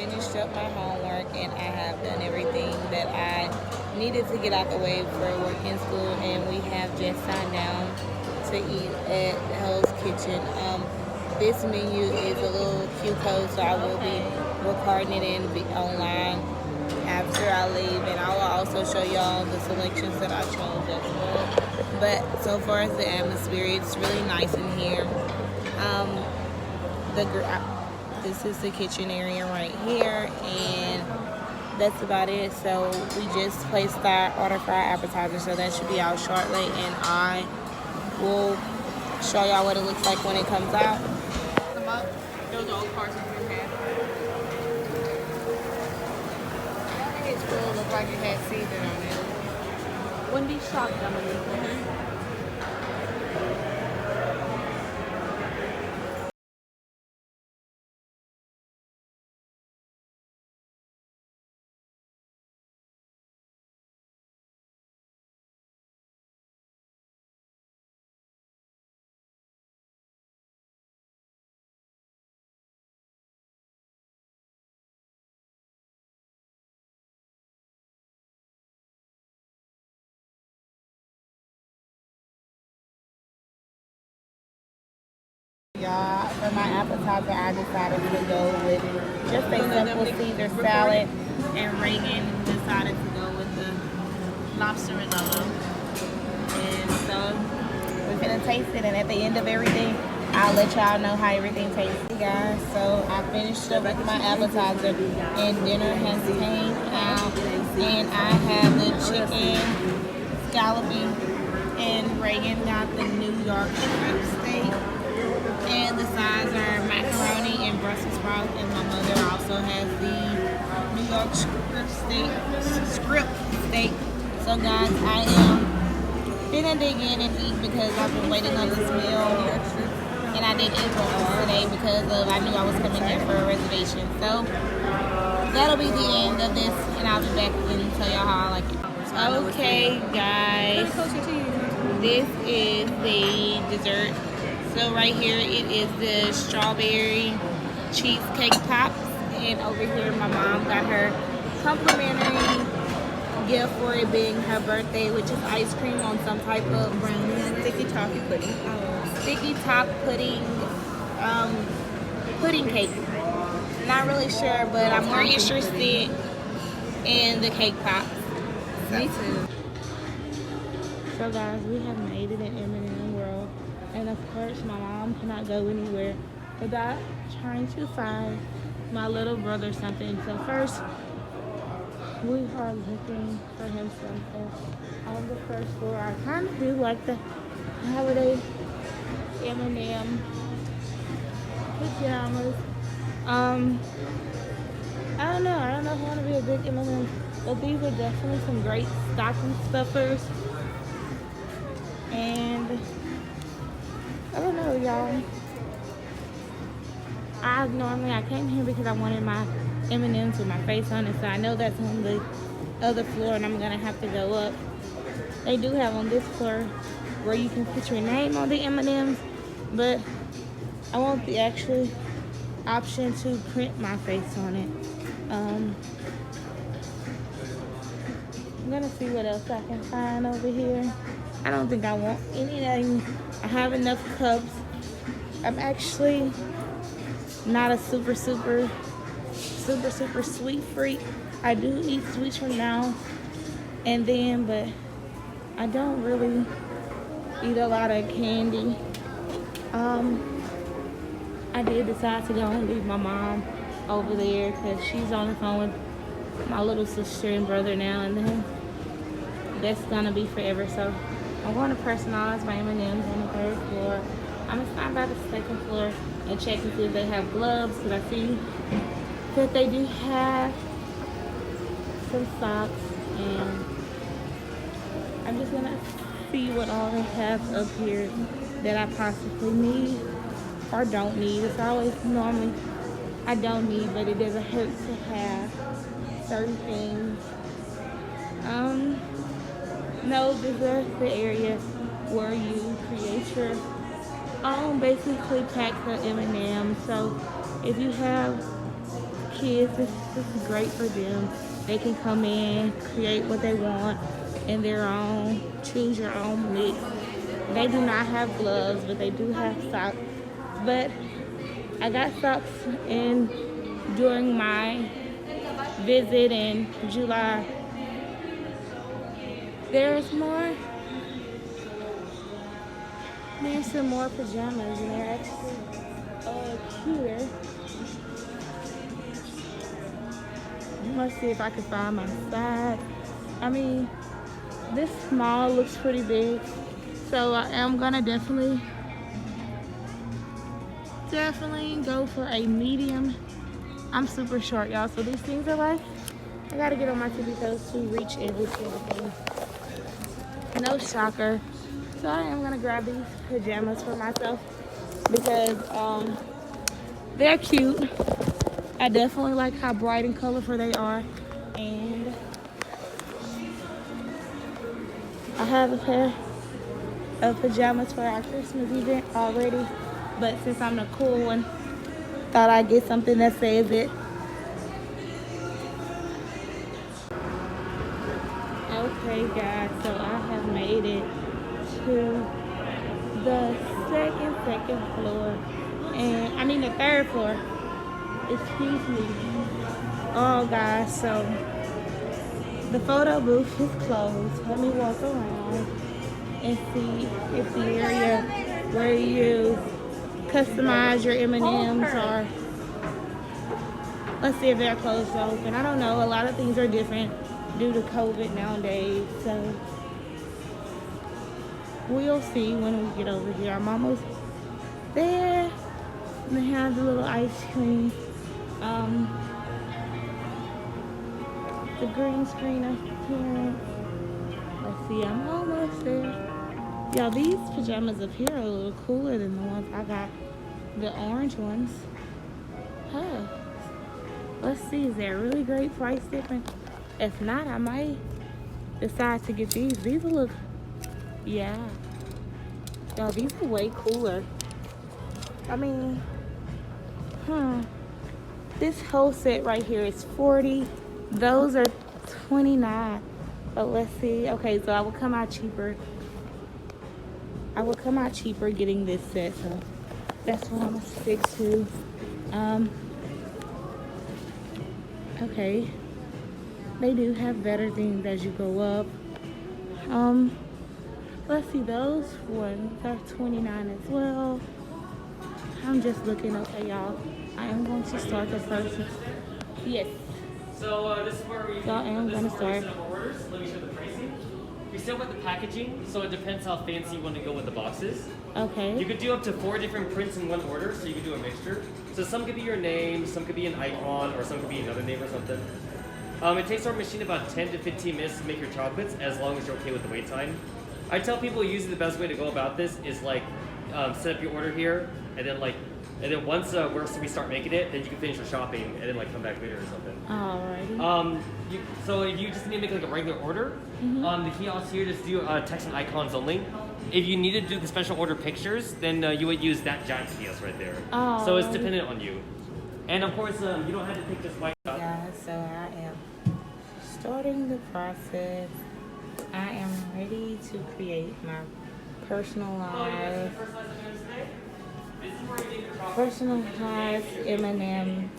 finished up my homework and I have done everything that I needed to get out the way for work in school, and we have just sat down to eat at Hell's Kitchen. This menu is a little Q-code, so I will be recording it and be online after I leave, and I will also show y'all the selections that I chose as well. But so far as the atmosphere, it's really nice in here. This is the kitchen area right here, and that's about it. So we just placed our order for our appetizer, so that should be out shortly, and I will show y'all what it looks like when it comes out. Those old parts of your head. It's cool. Looked like it had seasoning on it. Wouldn't be shocked, Dominique. Y'all, for my appetizer, I decided to go with just a simple Caesar salad, and Reagan decided to go with the lobster risotto. And so we're gonna taste it, and at the end of everything, I'll let y'all know how everything tastes. Hey guys, so I finished up with my appetizer, and dinner has came out, and I have the chicken scalloping, and Reagan got the New York strip steak. And the sides are macaroni and Brussels sprouts, and my mother also has the New York strip steak. So guys, I am finna dig in and eat because I've been waiting on this meal, and I didn't eat breakfast today because I knew I was coming here for a reservation. So that'll be the end of this, and I'll be back and tell y'all how I like it. Okay guys, this is the dessert. So right here, it is the strawberry cheesecake pops, and over here my mom got her complimentary gift for it being her birthday, which is ice cream on some type of brownie, sticky toffee pudding, sticky top pudding, pudding cake. Not really sure, but I'm more interested in the cake pops. Me too. So guys, we have made it in M&M World. And of course, my mom cannot go anywhere without trying to find my little brother something. So first, we are looking for him something on the first floor. I kind of do like the holiday M&M pajamas. I don't know if I want to be a big M&M, but these are definitely some great stocking stuffers. And I don't know, y'all. I came here because I wanted my M&Ms with my face on it, so I know that's on the other floor, and I'm gonna have to go up. They do have on this floor where you can put your name on the M&Ms, but I want the actual option to print my face on it. I'm gonna see what else I can find over here. I don't think I want anything. I have enough cups. I'm actually not a super sweet freak. I do eat sweets from now and then, but I don't really eat a lot of candy. I did decide to go and leave my mom over there because she's on the phone with my little sister and brother now, and then that's gonna be forever. So I'm going to personalize my M&Ms on the third floor. I'm gonna stop by the second floor and check and see if they have gloves, because I see that they do have some socks, and I'm just gonna see what all they have up here that I possibly need or don't need. It's always normally I don't need, but it doesn't hurt to have certain things. No, this is the area where you create your own basically packs of M&Ms. So if you have kids, this is great for them. They can come in, create what they want in their own, choose your own mix. They do not have gloves, but they do have socks. But I got socks in during my visit in July. There's some more pajamas, and they're actually cuter. Let's see if I can find my size. I mean, this small looks pretty big, so I am gonna definitely go for a medium. I'm super short, y'all, so these things are like, I gotta get on my tippy toes to reach every single thing. No shocker. So I am gonna grab these pajamas for myself because they're cute. I definitely like how bright and colorful they are, and I have a pair of pajamas for our Christmas event already, but since I'm the cool one, thought I'd get something that says it. Okay guys, so I have made it to the second floor, and I mean the third floor, excuse me. Oh guys, so the photo booth is closed. Let me walk around and see if the area where you customize your M&Ms are, let's see if they're closed or open. I don't know, a lot of things are different due to COVID nowadays, so we'll see when we get over here. I'm almost there. They have the little ice cream, the green screen appearance. Let's see, I'm almost there. Y'all, these pajamas up here are a little cooler than the ones I got, the orange ones. Huh. Let's see, is there a really great price difference? If not, I might decide to get these. These will look, yeah. Y'all, these are way cooler. I mean, this whole set right here is $40. Those are $29. But let's see. Okay, so I will come out cheaper. Getting this set, so that's what I'm gonna stick to. Okay. They do have better things as you go up. Let's see, those ones are $29 as well. I'm just looking. Okay, y'all. I am going to start the first. Yes. So this is where we. So I am going to start. Orders. Let me show the pricing. We still with the packaging, so it depends how fancy you want to go with the boxes. Okay. You could do up to 4 different prints in one order, so you could do a mixture. So some could be your name, some could be an icon, or some could be another name or something. It takes our machine about 10 to 15 minutes to make your chocolates, as long as you're okay with the wait time. I tell people usually the best way to go about this is like set up your order here, and then once we start making it, then you can finish your shopping and then like come back later or something. Alrighty. So if you just need to make like a regular order, the kiosks here just do text and icons only. If you need to do the special order pictures, then you would use that giant kiosk right there. Oh. So it's dependent on you. And of course, you don't have to pick just white stuff. Yeah, so I am starting the process. I am ready to create my personalized M&M.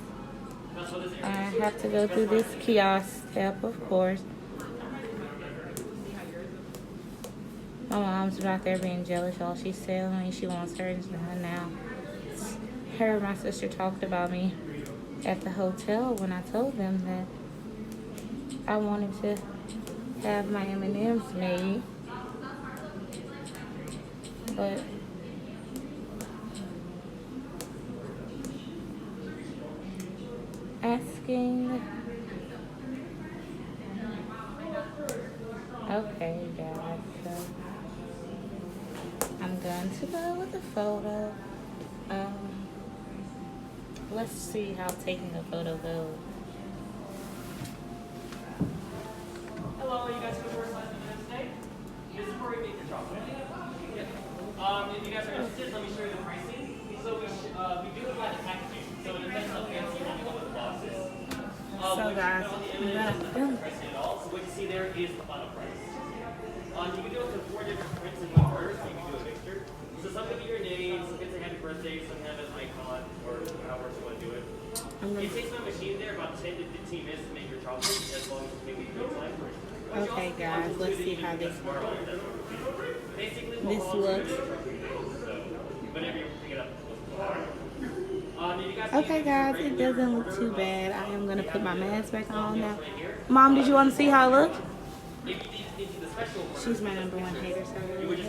I have to go through this kiosk step, of course. My mom's out there being jealous, y'all. She's telling me she wants hers now. Her and my sister talked about me at the hotel when I told them that I wanted to have my M&Ms made, but asking. Okay, guys, so I'm going to go with the photo. Let's see how taking a photo goes. Hello, you guys for the first time today? This is where we make your chocolate. If you guys are interested, let me show you the pricing. So we do it by the packaging. So it depends how fancy you want to go with the boxes. So guys, we got film. So what you see there is the final price. You can do up to 4 different prints in one order, so you can do a mixture. So some could be your name, some could say happy birthday, some have an icon, or however you want to do it. It takes my machine there about 10 to 15 minutes to make your chocolate, as long as you make it time. Okay guys, let's see how this looks. Whenever you pick it up. Okay guys, it doesn't look too bad. I am gonna put my mask back on now. Mom, did you want to see how it looks? She's my #1 hater, so I really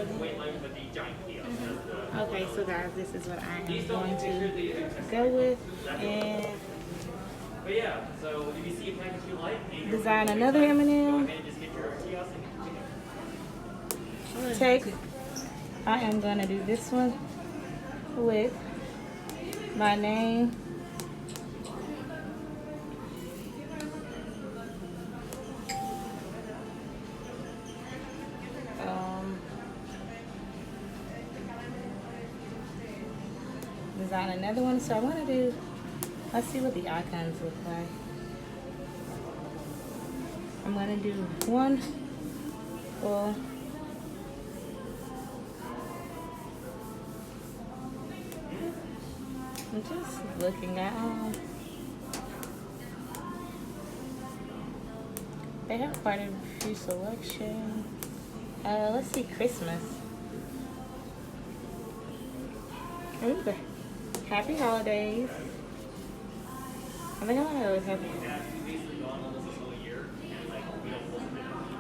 Okay, so guys, this is what I am going to go with, and But yeah, so if you see a package you like, design another M&M. just get your kiosk and Text. I am gonna do this one with my name. Design another one. So I want to do, let's see what the icons look like. I'm going to do one for I'm just looking at them. They have quite a few selection. Let's see Christmas. Ooh, happy holidays. I think I always have.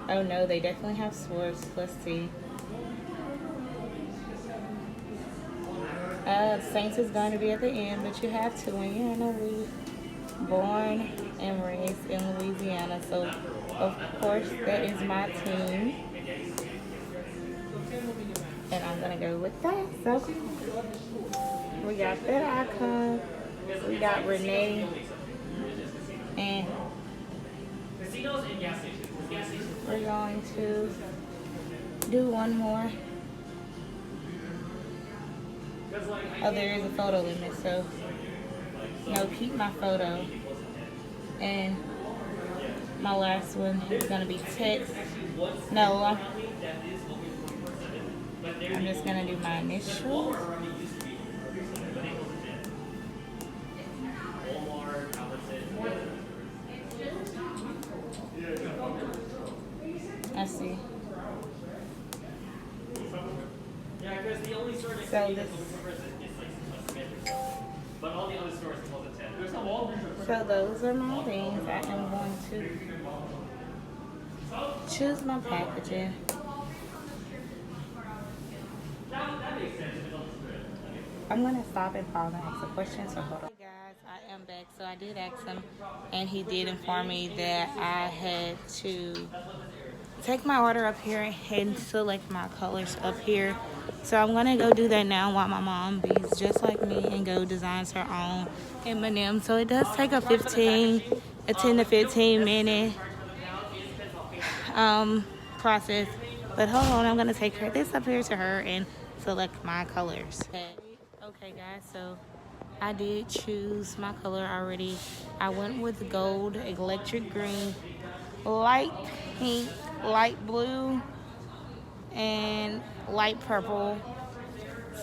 Oh no, they definitely have sports. Let's see. Saints is going to be at the end, but you have to when you're in a league. Born and raised in Louisiana, so of course that is my team. And I'm gonna go with that. So we got that icon. We got Renee. And we're going to do one more. Oh, there is a photo limit, so no, keep my photo. And my last one is gonna be text. No, I'm just gonna do my initials. Let's see. So this. So those are my things. I am going to choose my packaging. I'm gonna stop and pause and ask a question. So hold on. Hey guys, I am back. So I did ask him, and he did inform me that I had to take my order up here and select my colors up here. So I'm gonna go do that now while my mom bees just like me and go designs her own M&M. So it does take a 10 to 15 minute process. But hold on, I'm gonna take this up here to her and select my colors. Okay guys, so I did choose my color already. I went with gold, electric green, light pink, light blue, and light purple.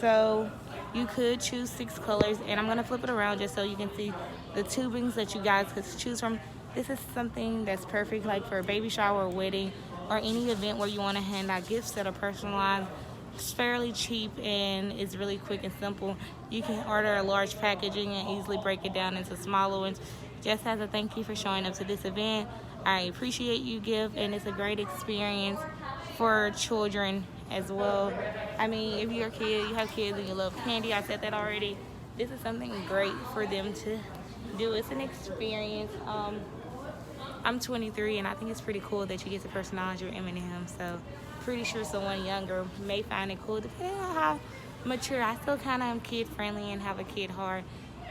So you could choose 6 colors, and I'm gonna flip it around just so you can see the tubings that you guys could choose from. This is something that's perfect like for a baby shower or wedding or any event where you want to hand out gifts that are personalized. It's fairly cheap and it's really quick and simple. You can order a large packaging and easily break it down into smaller ones. Just as a thank you for showing up to this event, I appreciate you, gift, and it's a great experience for children as well. I mean, if you're a kid, you have kids and you love candy, I said that already. This is something great for them to do. It's an experience. I'm 23 and I think it's pretty cool that you get to personalize your M&M. So pretty sure someone younger may find it cool depending on how mature. I still kind of am kid friendly and have a kid heart,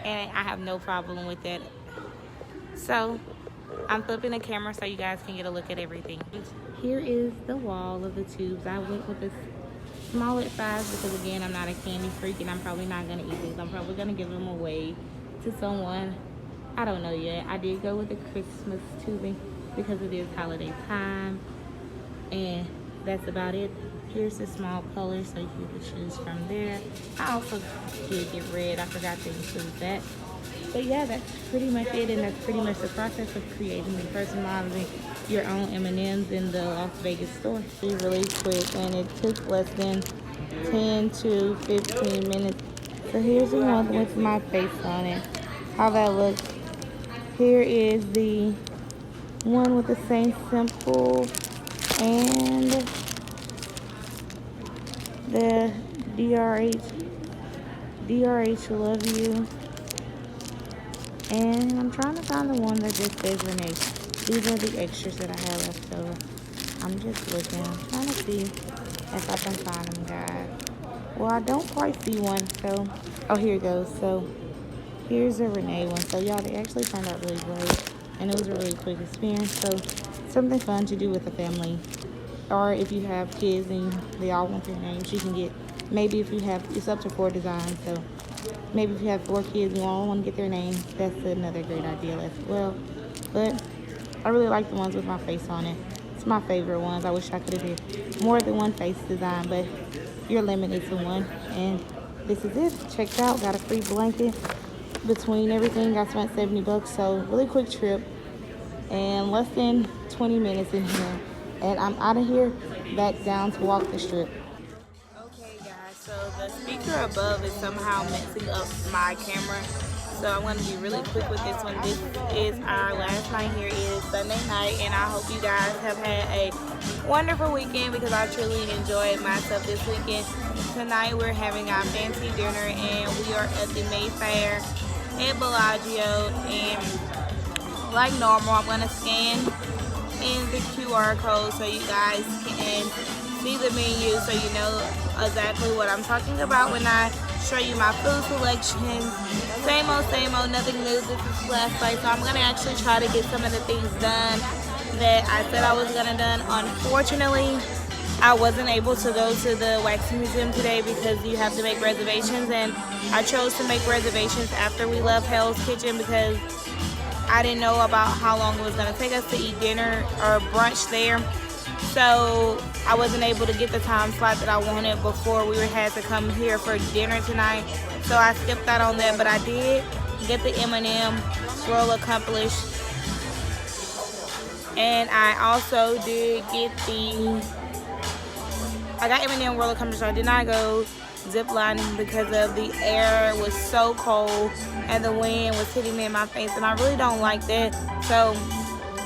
and I have no problem with that. So I'm flipping the camera so you guys can get a look at everything. Here is the wall of the tubes. I went with a smaller size because again, I'm not a candy freak and I'm probably not gonna eat these. I'm probably gonna give them away to someone I don't know yet. I did go with the Christmas tubing because it is holiday time. And that's about it. Here's the small colors so you can choose from there. I also did get red. I forgot to include that. But yeah, that's pretty much it, and that's pretty much the process of creating and personalizing your own M&Ms in the Las Vegas store. It's really quick, and it took less than 10 to 15 minutes. So here's the one with my face on it, how that looks. Here is the one with the same simple and the DRH love you. And I'm trying to find the one that just says Renee. These are the extras that I have left over. I'm just looking. I'm trying to see if I can find them, guys. Well, I don't quite see one, so... Oh, here it goes. So, here's a Renee one. So, y'all, they actually turned out really great. And it was a really quick experience. So, something fun to do with the family. Or if you have kids and they all want their names, you can get... Maybe if you have... It's up to 4 designs, so... Maybe if you have 4 kids and you all want to get their names, that's another great idea as well. But I really like the ones with my face on it. It's my favorite ones. I wish I could have did more than one face design, but you're limited to one. And this is it. Checked out. Got a free blanket between everything. I spent $70, so really quick trip. And less than 20 minutes in here. And I'm out of here, back down to walk the strip. So the speaker above is somehow messing up my camera. So I'm going to be really quick with this one. This is our last night here. It is Sunday night, and I hope you guys have had a wonderful weekend because I truly enjoyed myself this weekend. Tonight we're having our fancy dinner, and we are at the Mayfair at Bellagio. And like normal, I'm going to scan in the QR code so you guys can see the menu so you know exactly what I'm talking about when I show you my food selection. Same old, nothing new. This is last night, so I'm gonna actually try to get some of the things done that I said I was gonna done. Unfortunately, I wasn't able to go to the wax museum today because you have to make reservations, and I chose to make reservations after we left Hell's Kitchen because I didn't know about how long it was gonna take us to eat dinner or brunch there. So I wasn't able to get the time slot that I wanted before we had to come here for dinner tonight. So I skipped out on that, but I did get the M&M roll accomplished. And I also did get I got M&M roll accomplished. So I did not go zip lining because of the air was so cold and the wind was hitting me in my face, and I really don't like that. So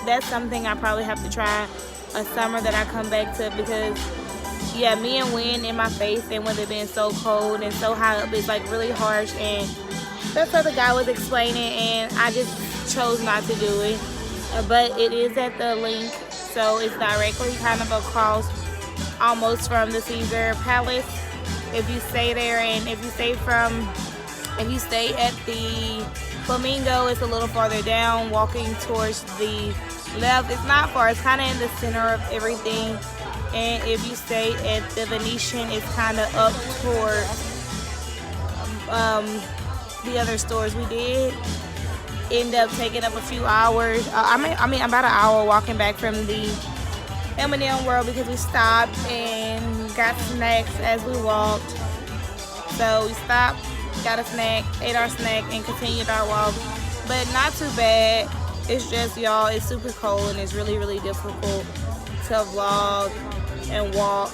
that's something I probably have to try a summer that I come back to because yeah, me and wind in my face and with it being so cold and so high up, it's like really harsh, and that's what the guy was explaining, and I just chose not to do it. But it is at the link, so it's directly kind of across almost from the Caesar Palace if you stay there. And if you stay at the Flamingo, it's a little farther down walking towards the left. It's not far, it's kind of in the center of everything. And if you stay at the Venetian, it's kind of up toward the other stores. We did end up taking up a few hours. I mean about an hour walking back from the M&M World because we stopped and got snacks as we walked. So we stopped, got a snack, ate our snack, and continued our walk. But not too bad. It's just, y'all, it's super cold and it's really, really difficult to vlog and walk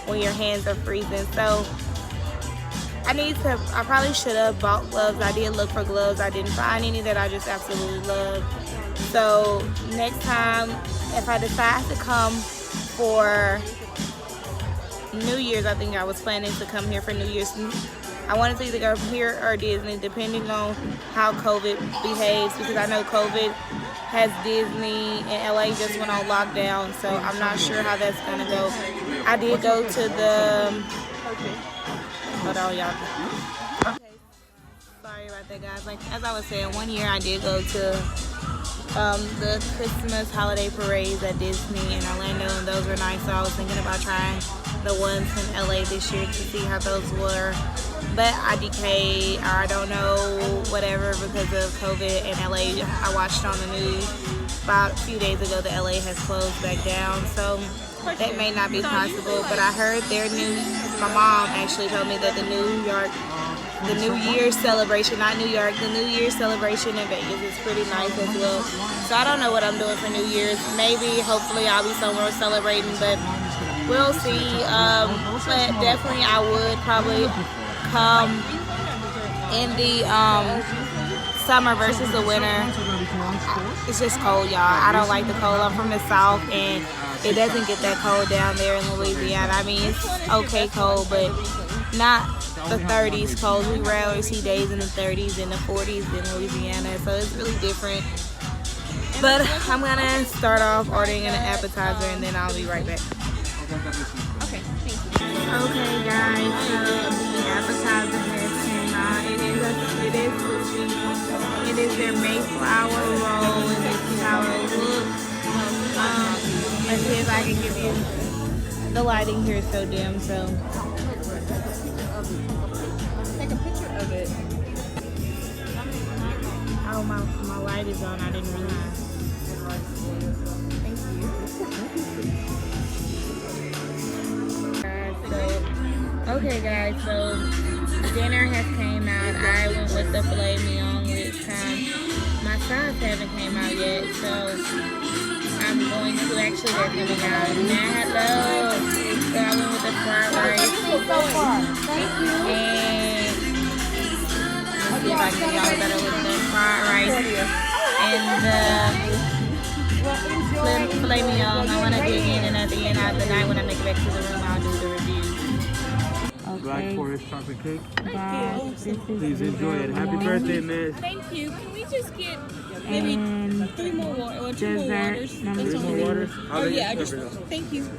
when your hands are freezing. So I probably should have bought gloves. I did look for gloves. I didn't find any that I just absolutely love. So next time, if I decide to come for New Year's, I think I was planning to come here for New Year's. I wanted to either go here or Disney, depending on how COVID behaves, because I know COVID has Disney and LA just went on lockdown, so I'm not sure how that's gonna go. I did go to the, hold on, y'all. Okay, sorry about that, guys. Like as I was saying, one year I did go to the Christmas holiday parades at Disney in Orlando, and those were nice. So I was thinking about trying the ones in LA this year to see how those were. but I decayed, or I don't know, whatever, because of COVID in LA. I watched on the news about a few days ago that LA has closed back down, so that may not be possible. But I heard my mom actually told me that the New Year's celebration, not New York, the New Year's celebration in Vegas is pretty nice as well. So I don't know what I'm doing for New Year's. Maybe, hopefully, I'll be somewhere celebrating, but we'll see. But definitely, I would probably come in the summer versus the winter. It's just cold, y'all. I don't like the cold. I'm from the South, and it doesn't get that cold down there in Louisiana. I mean, it's okay cold, but not the 30s cold. We rarely see days in the 30s and the 40s in Louisiana, so it's really different. But I'm gonna start off ordering an appetizer, and then I'll be right back. Okay, thank you. Okay, guys, so the appetizer has came out. It is their Mayflower roll, and this is how it looks. Let's see if I can give you. The lighting here is so dim, so. Take a picture of it. Oh, my light is on. I didn't realize. Thank you. Okay, guys, so dinner has came out. I went with the filet mignon this time. My sides haven't came out yet, so I'm going to actually, they're coming out now. Hello. So I went with the fried rice. So far. Thank you. And let's see if I can get y'all better with the fried rice and the filet mignon. I want to dig in, and at the end of the night when I make it back to the room, I'll do the review. Black Forest chocolate cake. Guys, Please enjoy it. Happy birthday, miss. Thank you. Can we just get maybe 3 more water or 2 more waters? Three more waters? Oh yeah, I just thank you.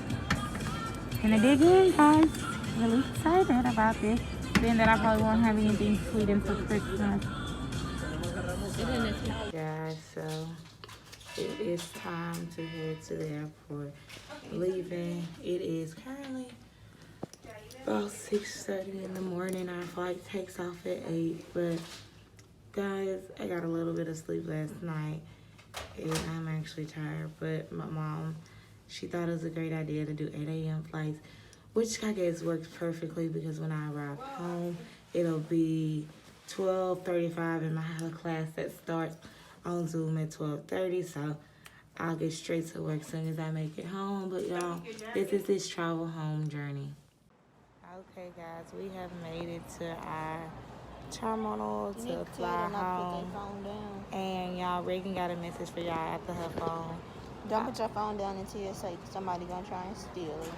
Gonna dig in, guys. Really excited about this. Then that I probably won't have anything sweet until Christmas. Guys, so it is time to head to the airport. Leaving. It is currently about 6:30 in the morning. Our flight takes off at 8. But guys, I got a little bit of sleep last night, and I'm actually tired. But my mom, she thought it was a great idea to do 8 a.m. flights, which I guess works perfectly because when I arrive home, it'll be 12:35 in my class that starts on Zoom at 12:30. So I'll get straight to work as soon as I make it home. But y'all, this travel home journey. Okay, guys, we have made it to our terminal to fly home. And y'all, Reagan got a message for y'all after her phone. Don't put your phone down until somebody gonna try and steal it.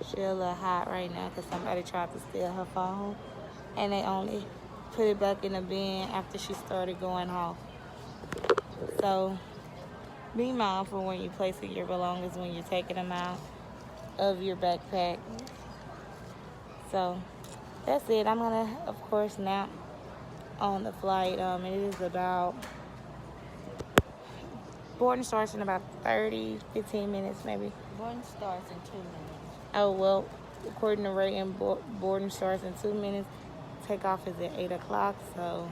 She a little hot right now because somebody tried to steal her phone, and they only put it back in the bin after she started going off. So be mindful when you're placing your belongings when you're taking them out of your backpack. So that's it. I'm gonna, of course, nap on the flight. It is about, boarding starts in about 15 minutes maybe. Boarding starts in 2 minutes. Oh, well, according to Reagan, boarding starts in 2 minutes. Takeoff is at 8 o'clock, so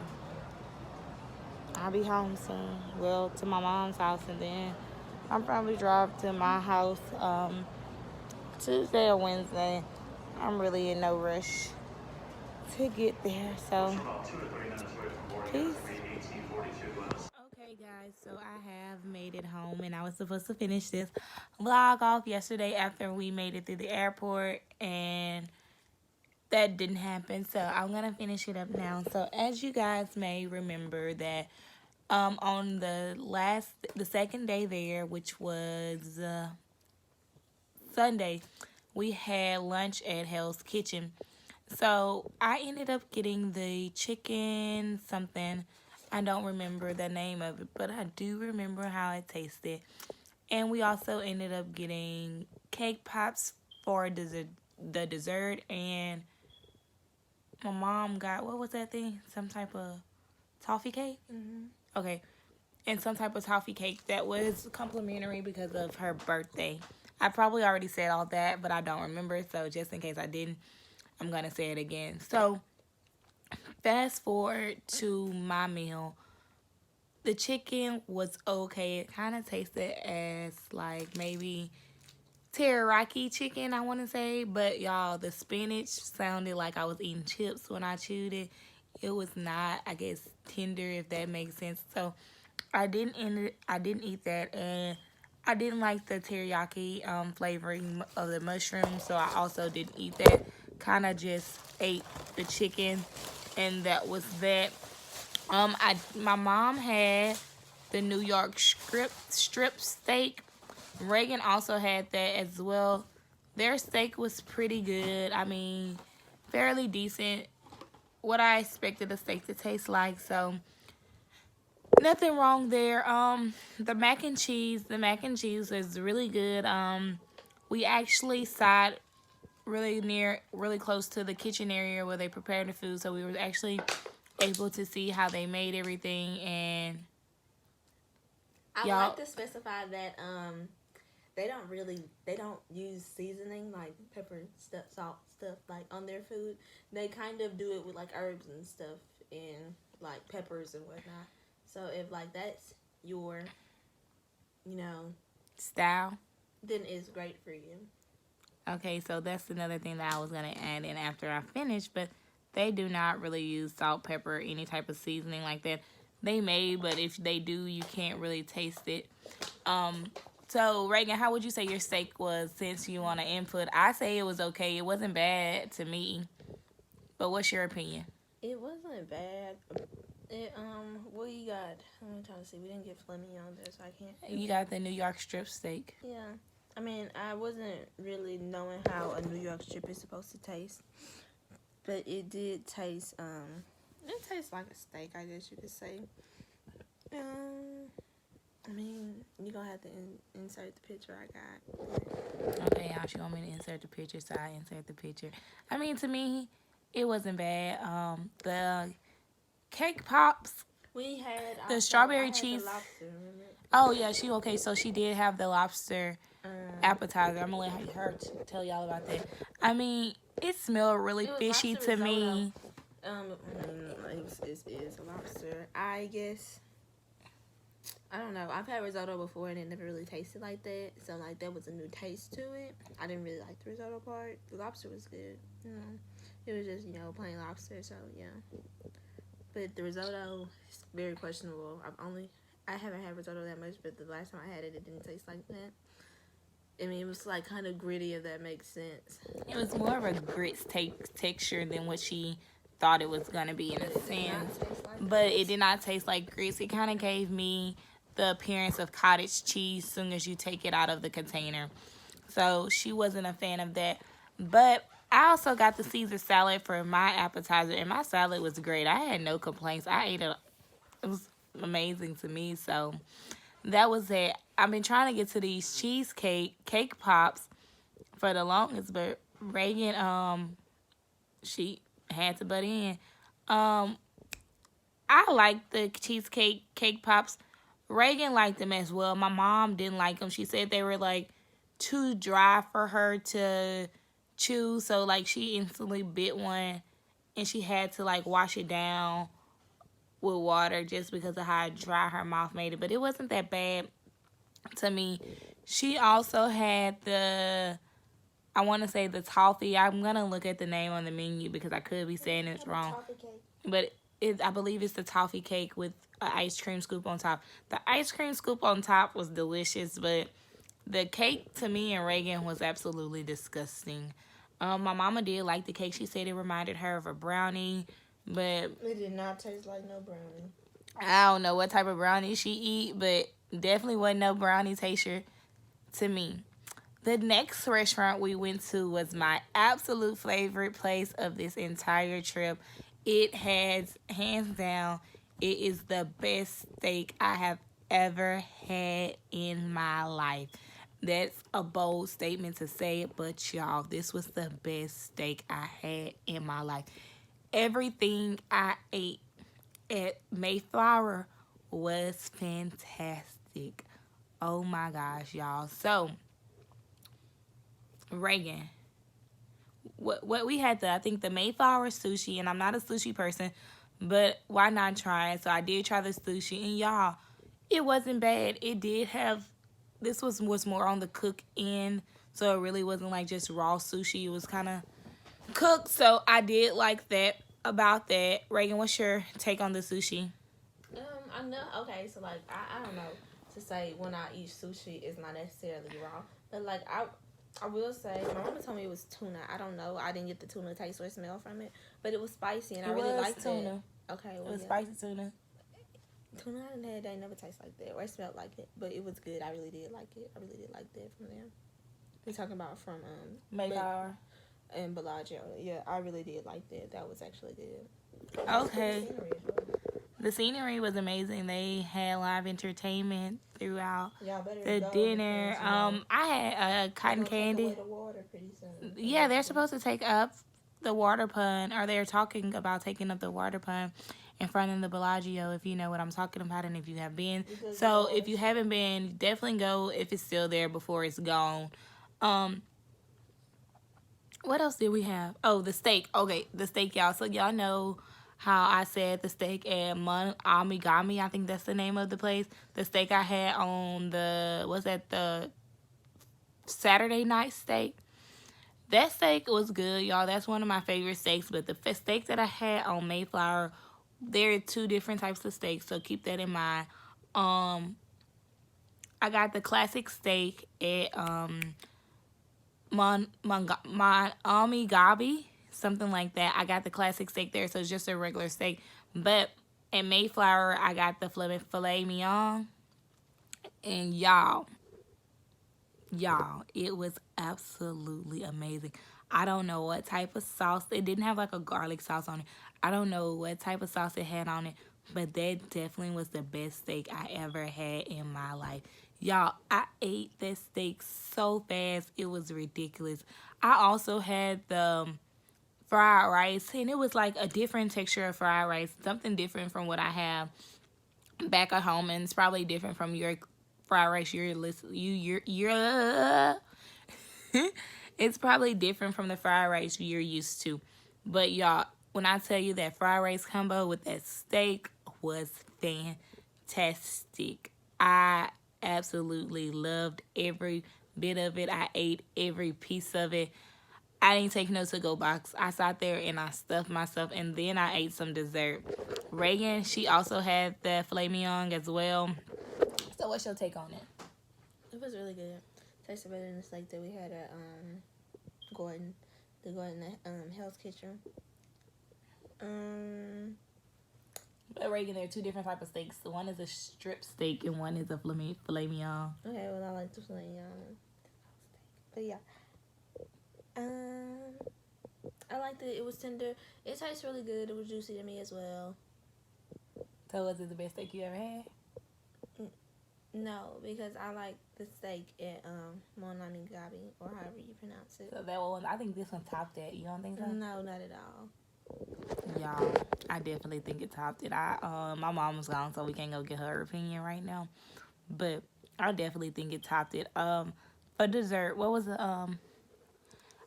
I'll be home soon. Well, to my mom's house, and then I'll probably drive to my house Tuesday or Wednesday. I'm really in no rush to get there, so peace. Okay, guys, so I have made it home, and I was supposed to finish this vlog off yesterday after we made it through the airport, and that didn't happen, so I'm gonna finish it up now. So as you guys may remember that on the second day there, which was Sunday, we had lunch at Hell's Kitchen. So I ended up getting the chicken something. I don't remember the name of it, but I do remember how it tasted. And we also ended up getting cake pops for the dessert, and my mom got, what was that thing? Some type of toffee cake? Mm-hmm. Okay. And some type of toffee cake that was complimentary because of her birthday. I probably already said all that, but I don't remember. So just in case I didn't, I'm going to say it again. So Fast forward to my meal. The chicken was okay. It kind of tasted as like maybe teriyaki chicken, I want to say. But y'all, the spinach sounded like I was eating chips when I chewed it. It was not, I guess, tender, if that makes sense. So I didn't eat that, and I didn't like the teriyaki flavoring of the mushroom, so I also didn't eat that. Kind of just ate the chicken, and that was that. My mom had the New York strip steak. Reagan also had that as well. Their steak was pretty good. I mean, fairly decent. What I expected a steak to taste like. So nothing wrong there. The mac and cheese is really good. We actually sat really close to the kitchen area where they prepared the food, so we were actually able to see how they made everything. And I would y'all, like to specify that they don't use seasoning like pepper stuff, salt stuff like on their food. They kind of do it with like herbs and stuff and like peppers and whatnot. So if like that's your, style. then it's great for you. Okay, so that's another thing that I was gonna add in after I finish, but they do not really use salt, pepper, any type of seasoning like that. They may, but if they do, you can't really taste it. So Reagan, how would you say your steak was, since you want to input? I say it was okay. It wasn't bad to me. But what's your opinion? It wasn't bad. What you got? I'm trying to see. We didn't get Fleming on there, so I can't. You got the New York strip steak. Yeah. I mean, I wasn't really knowing how a New York strip is supposed to taste, but it did taste. It tastes like a steak, I guess you could say. I mean, you're gonna have to insert the picture I got. Okay, y'all, she want me to insert the picture, so I insert the picture. I mean, to me, it wasn't bad. The cake pops, We had the strawberry I had cheese. The lobster, remember? Oh yeah, she okay. So she did have the lobster appetizer. I'm gonna let her tell y'all about that. I mean, it smelled really It was fishy lobster to me. It's a lobster. I guess. I don't know. I've had risotto before and it never really tasted like that. So like that was a new taste to it. I didn't really like the risotto part. The lobster was good. It was just plain lobster. So yeah. But the risotto is very questionable. I haven't had risotto that much, but the last time I had it, it didn't taste like that. I mean, it was like kind of gritty, if that makes sense. It was more of a grits texture than what she thought it was gonna be in a sense, but it did not taste like grits. It kind of gave me the appearance of cottage cheese as soon as you take it out of the container. So she wasn't a fan of that. But I also got the Caesar salad for my appetizer, and my salad was great. I had no complaints. I ate it. It was amazing to me. So that was it. I've been trying to get to these cake pops for the longest, but Reagan, she had to butt in. I like the cheesecake cake pops. Reagan liked them as well. My mom didn't like them. She said they were like too dry for her to chew. So like she instantly bit one and she had to like wash it down with water just because of how dry her mouth made it. But it wasn't that bad to me. She also had I want to say the toffee. I'm going to look at the name on the menu because I could be saying it's wrong. But I believe it's the toffee cake with an ice cream scoop on top. The ice cream scoop on top was delicious, but the cake to me and Reagan was absolutely disgusting. My mama did like the cake. She said it reminded her of a brownie, but It did not taste like no brownie. I don't know what type of brownie she eat, but definitely wasn't no brownie taster to me. The next restaurant we went to was my absolute favorite place of this entire trip. It has, hands down, it is the best steak I have ever had in my life. That's a bold statement to say it, but y'all, this was the best steak I had in my life. Everything I ate at Mayfair was fantastic. Oh my gosh, y'all. So, Reagan, what we had I think the Mayflower sushi, and I'm not a sushi person, but why not try it? So I did try the sushi, and y'all, it wasn't bad. It did have, this was more on the cook end, so it really wasn't like just raw sushi. It was kind of cooked, so I did like that about that. Reagan, what's your take on the sushi? I know. Okay, so like I don't know to say when I eat sushi it's not necessarily raw, but like I will say my mama told me it was tuna. I don't know. I didn't get the tuna taste or smell from it, but it was spicy and I really liked tuna. it. Okay, well, It was yeah. spicy tuna. Tuna I didn't have, they never taste like that or it smelled like it, but it was good. I really did like it. I really did like that from them. We're talking about from Mayflower. and Bellagio. Yeah, I really did like that. That was actually good. Okay. The scenery was amazing. They had live entertainment throughout the dinner. I had cotton candy. Yeah, they're supposed to take up the water pun, or they're talking about taking up the water pun in front of the Bellagio, if you know what I'm talking about, and if you have been. So if you haven't been, definitely go if it's still there before it's gone. What else did we have? Oh, the steak. Okay, the steak, y'all. So y'all know how I said the steak at Amigami, I think that's the name of the place. The steak I had on the Saturday night steak. That steak was good, y'all. That's one of my favorite steaks. But the steak that I had on Mayflower, there are two different types of steaks, so keep that in mind. I got the classic steak at Gabi, something like that. I got the classic steak there, so it's just a regular steak. But at Mayflower, I got the filet mignon. And y'all, it was absolutely amazing. I don't know what type of sauce. It didn't have like a garlic sauce on it. I don't know what type of sauce it had on it, but that definitely was the best steak I ever had in my life. Y'all, I ate that steak so fast. It was ridiculous. I also had the fried rice, and it was like a different texture of fried rice, something different from what I have back at home, and it's probably different from your fried rice it's probably different from the fried rice you're used to. But y'all, when I tell you that fried rice combo with that steak was fantastic. I absolutely loved every bit of it. I ate every piece of it. I didn't take no to-go box. I sat there and I stuffed myself, and then I ate some dessert. Reagan, she also had the filet mignon as well. So what's your take on it? It was really good. Tasted better than the steak that we had at Gordon Hell's Kitchen. But Reagan, there are two different types of steaks. So one is a strip steak and one is a filet mignon. Okay, well I like the filet mignon. But yeah. I liked it. It was tender. It tastes really good. It was juicy to me as well. So was it the best steak you ever had? No, because I like the steak at Monami Gabi, or however you pronounce it. So that one, I think this one topped that. You don't think so? No, not at all. Y'all, I definitely think it topped it. My mom was gone, so we can't go get her opinion right now. But I definitely think it topped it. For dessert, what was the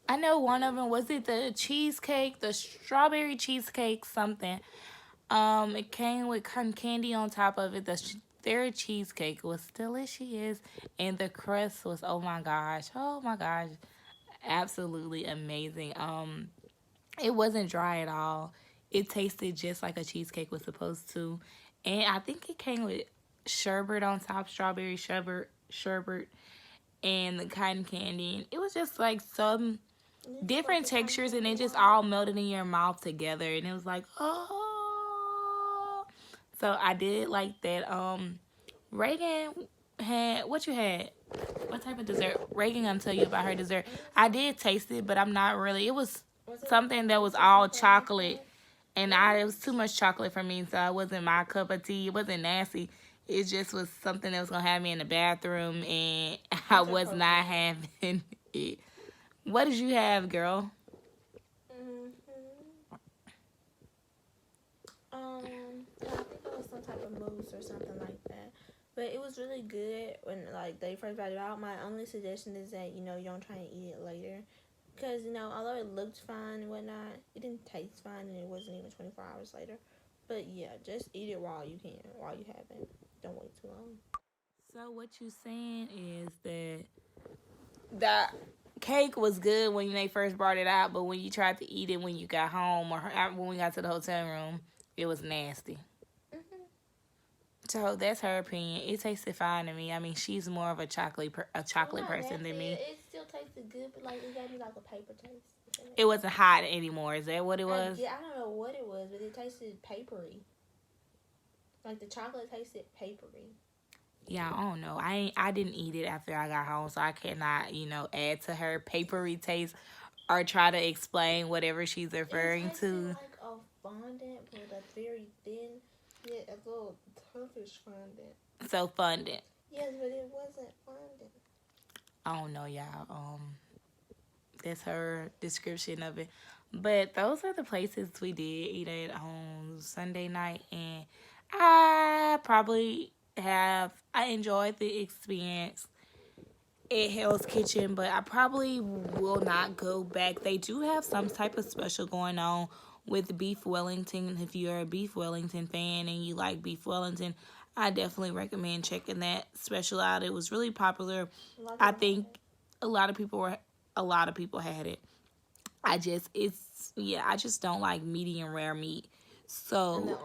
I know one of them, was it the cheesecake, the strawberry cheesecake something. It came with cotton candy on top of it. Their cheesecake was delicious, and the crust was, oh my gosh, absolutely amazing. It wasn't dry at all. It tasted just like a cheesecake was supposed to, and I think it came with sherbet on top, strawberry sherbet, and the cotton candy. It was just like some different textures, and it just all melted in your mouth together, and it was like, oh. So I did like that. Reagan had, what you had? What type of dessert? Reagan gonna tell you about her dessert. I did taste it, but I'm not really. It was something that was all chocolate, and it was too much chocolate for me, so it wasn't my cup of tea. It wasn't nasty. It just was something that was gonna have me in the bathroom, and I was not having it. What did you have, girl? I think it was some type of mousse or something like that. But it was really good when like they first brought it out. My only suggestion is that you don't try and eat it later. Because, you know, although it looked fine and whatnot, it didn't taste fine and it wasn't even 24 hours later. But yeah, just eat it while you can, while you haven't. Don't wait too long. So what you saying is that the cake was good when they first brought it out, but when you tried to eat it when you got home or when we got to the hotel room, it was nasty. So that's her opinion. It tasted fine to me. I mean, she's more of a chocolate person than me. It still tasted good, but like it gave me like a paper taste. It wasn't hot anymore. Is that what it was? Yeah, I don't know what it was, but it tasted papery. Like the chocolate tasted papery. Yeah, I don't know. I didn't eat it after I got home, so I cannot, add to her papery taste or try to explain whatever she's referring It tasted to. like a fondant, but a very thin, yet a little toughish fondant. So fondant. Yes, but it wasn't fondant. I don't know, y'all. That's her description of it. But those are the places we did eat at on Sunday night, and I enjoyed the experience at Hell's Kitchen, but I probably will not go back. They do have some type of special going on with beef Wellington. If you're a beef Wellington fan and you like beef Wellington, I definitely recommend checking that special out. It was really popular. I think a lot of people had it. I just don't like medium rare meat. So,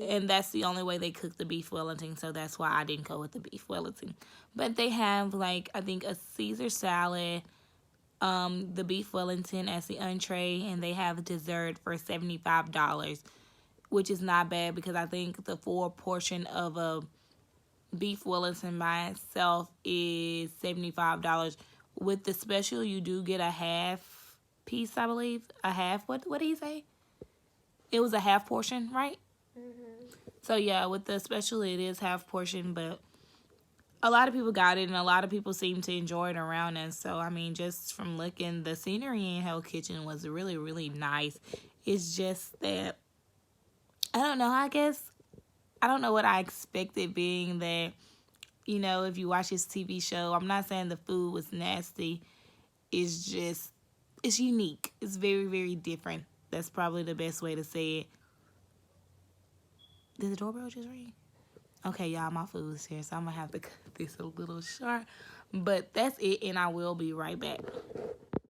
and that's the only way they cook the beef Wellington, so that's why I didn't go with the beef Wellington. But they have, like, I think a Caesar salad, the beef Wellington as the entree, and they have dessert for $75, which is not bad because I think the full portion of a beef Wellington by itself is $75. With the special, you do get a half piece, I believe. A half, what did he say? It was a half portion, right? Mm-hmm. So, yeah, with the special, it is half portion, but a lot of people got it, and a lot of people seem to enjoy it around us. So, I mean, just from looking, the scenery in Hell's Kitchen was really, really nice. It's just that, I don't know, I don't know what I expected, being that, if you watch this TV show, I'm not saying the food was nasty. It's just, it's unique. It's very, very different. That's probably the best way to say it. Did the doorbell just ring? Okay, y'all, my food is here, so I'm going to have to cut this a little short. But that's it, and I will be right back.